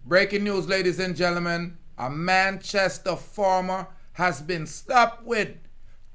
Breaking news, ladies and gentlemen. A Manchester farmer has been slapped with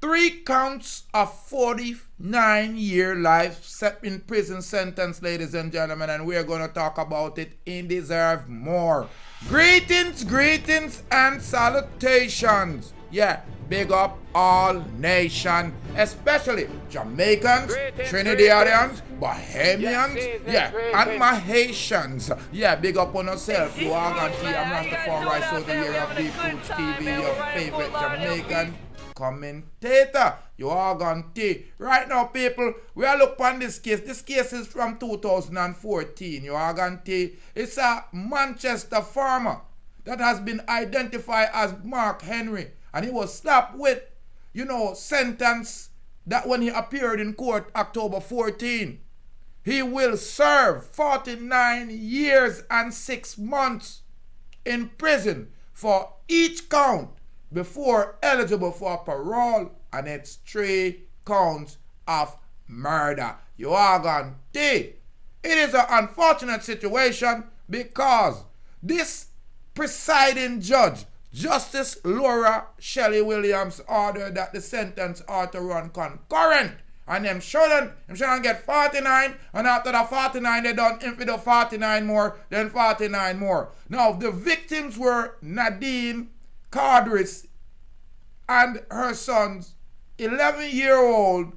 3 counts of 49-year life in prison sentence, ladies and gentlemen, and we're going to talk about it in Deserve More. Greetings, and salutations. Yeah, big up all nation, especially Jamaicans, Trinidadians, Bahamians, and Mahaitians. Yeah, big up on yourself. You are going to see I'm Rastafari, so the year of Deep Roots TV, your favorite Jamaican commentator. You are going to right now, people. We are looking on this case. This case is from 2014. You are going to it's a Manchester farmer that has been identified as Mark Henry, and he was slapped with, sentence that when he appeared in court October 14. He will serve 49 years and 6 months in prison for each count before eligible for parole, and it's 3 counts of murder. You are going to. It is an unfortunate situation because this presiding judge, Justice Lorna Shelly-Williams, ordered that the sentence ought to run concurrent. And them shouldn't get 49, and after the 49, they done if it 49 more, then 49 more. Now, the victims were Nadine, Caridice, and her sons, 11-year-old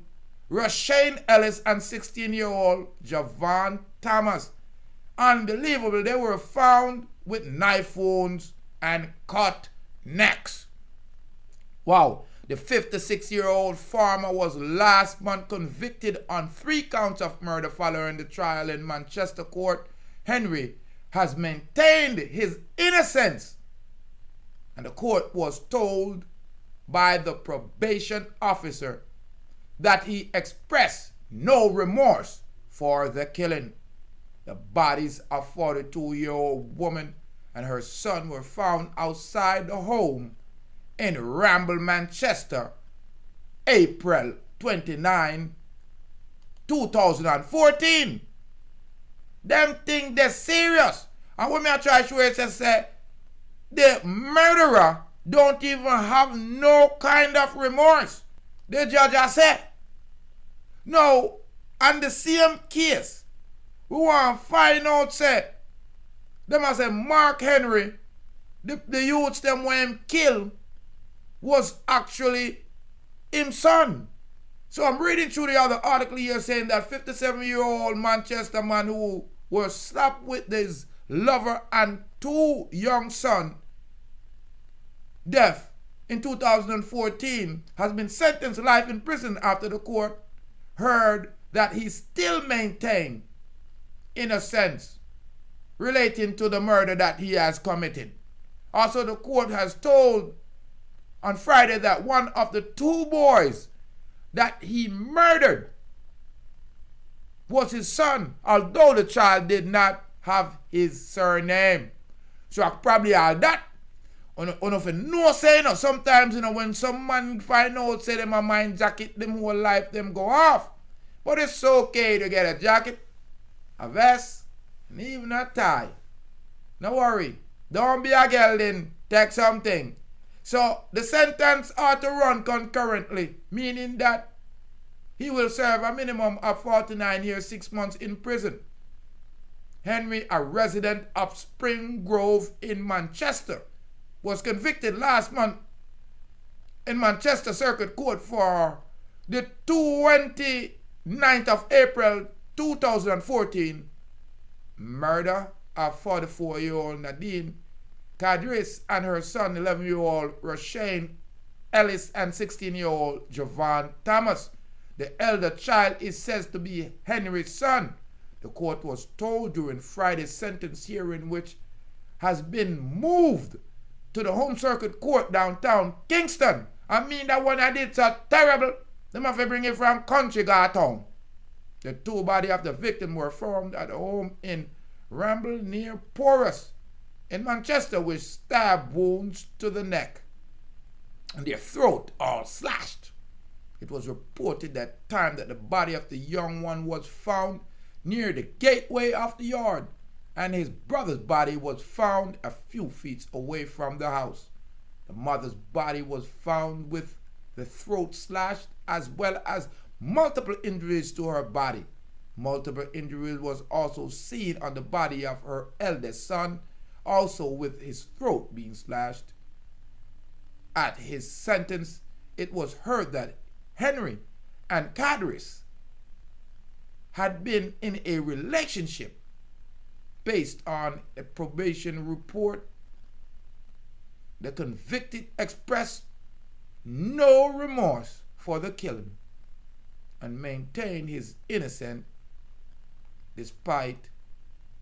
Rushane, Ellis, and 16-year-old Jovan Thomas. Unbelievable, they were found with knife wounds and cut necks. Wow. The 56-year-old farmer was last month convicted on 3 counts of murder following the trial in Manchester court. Henry has maintained his innocence, and the court was told by the probation officer that he expressed no remorse for the killing. The bodies of 42-year-old woman and her son were found outside the home in Ramble, Manchester, April 29, 2014. Them think they're serious. And when I try to show it, say, the murderer don't even have no kind of remorse. The judge has said. Now, on the same case, we want to find out, say, them as say Mark Henry, the youths them when him kill, was actually his son. So I'm reading through the other article here saying that 57-year-old Manchester man who was slapped with his lover and 2 young sons death in 2014 has been sentenced to life in prison after the court heard that he still maintained innocence relating to the murder that he has committed. Also, the court has told on Friday that one of the 2 boys that he murdered was his son, although the child did not have his surname. So I probably all that. No say, sometimes, when some man find out, say them a mind jacket, them whole life, them go off. But it's okay to get a jacket, a vest, and even a tie. No worry. Don't be a girl then. Take something. So the sentence ought to run concurrently, meaning that he will serve a minimum of 49 years, 6 months in prison. Henry, a resident of Spring Grove in Manchester, was convicted last month in Manchester Circuit Court for the 29th of April 2014 murder of 44-year-old Nadine, Caridice, and her son, 11-year-old Rushane, Ellis, and 16-year-old Jovan Thomas. The elder child is said to be Henry's son. The court was told during Friday's sentence hearing, which has been moved to the Home Circuit Court downtown Kingston. I mean, that one I did so terrible. They must bring it from country town. The 2 bodies of the victim were found at a home in Ramble near Porus in Manchester with stab wounds to the neck and their throat all slashed. It was reported that time that the body of the young one was found near the gateway of the yard and his brother's body was found a few feet away from the house. The mother's body was found with the throat slashed as well as multiple injuries to her body. Multiple injuries was also seen on the body of her eldest son, also with his throat being slashed. At his sentence, it was heard that Henry and Caridice had been in a relationship. Based on a probation report, the convicted expressed no remorse for the killing and maintained his innocence despite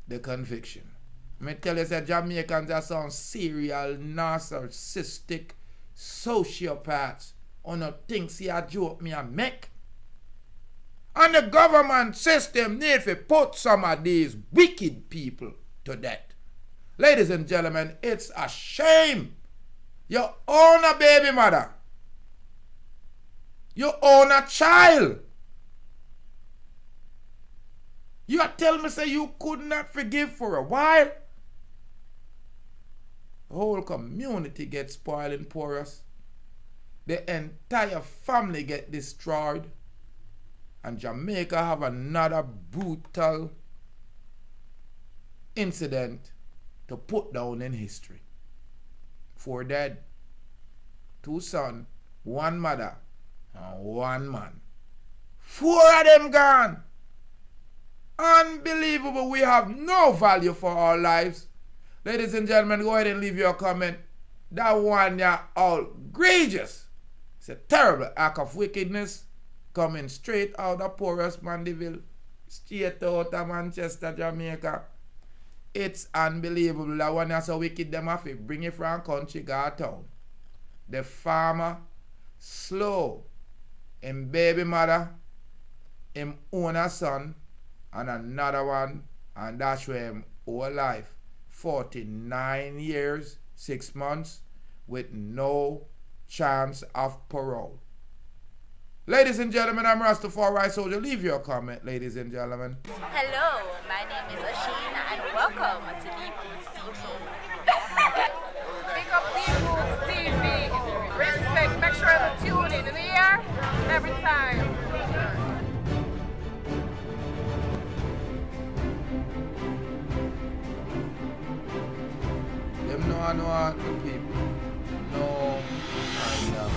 the conviction. I tell you that Jamaicans are some serial narcissistic sociopaths on the things he a joke me a make. And the government system need to put some of these wicked people to death. Ladies and gentlemen, it's a shame. You own a baby mother. You own a child. You tell me say you could not forgive for a while. The whole community gets spoiled in Porus. The entire family get destroyed. And Jamaica have another brutal incident to put down in history. 4 dead, 2 sons, 1 mother, and 1 man. 4 of them gone. Unbelievable. We have no value for our lives. Ladies and gentlemen, go ahead and leave your comment. That one, yeah, outrageous. It's a terrible act of wickedness coming straight out of Porus, Mandeville, straight out of Manchester, Jamaica. It's unbelievable. That one is so wicked, them have to bring it from country, go town. The farmer, slow, him baby mother, him own a son, and another one, and that's where him whole life. 49 years, 6 months, with no chance of parole. Ladies and gentlemen, I'm Rastafari Soldier. Leave your comment, ladies and gentlemen. Hello, my name is Rushane, and welcome to Deep Roots TV. Pick up Deep Roots TV. Respect, make sure to tune in the year, every time. Them know the people. No kind of